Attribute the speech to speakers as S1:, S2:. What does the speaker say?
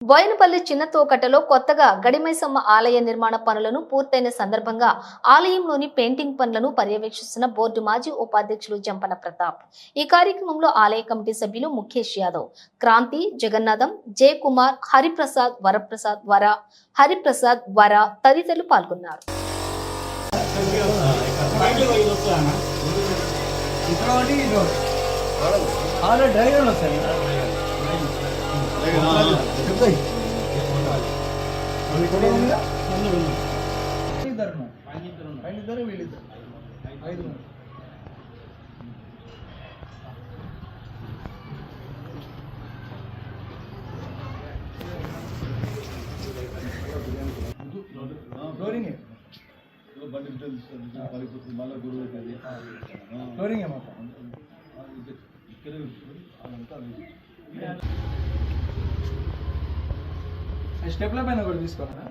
S1: బోయినపల్లి చిన్న తోకటలో కొత్తగా గడిమైసమ్మ ఆలయ నిర్మాణ పనులను పూర్తయిన సందర్భంగా ఆలయంలోని పెయింటింగ్ పనులను పర్యవేక్షిస్తున్న బోర్డు మాజీ ఉపాధ్యక్షులు జంపన ప్రతాప్. ఈ కార్యక్రమంలో ఆలయ కమిటీ సభ్యులు ముఖేష్ యాదవ్, క్రాంతి, జగన్నాథం, జే కుమార్, హరిప్రసాద్, హరిప్రసాద్ వర తదితరులు పాల్గొన్నారు.
S2: స్టెప్ల పైన కూడా తీసుకోవాలా?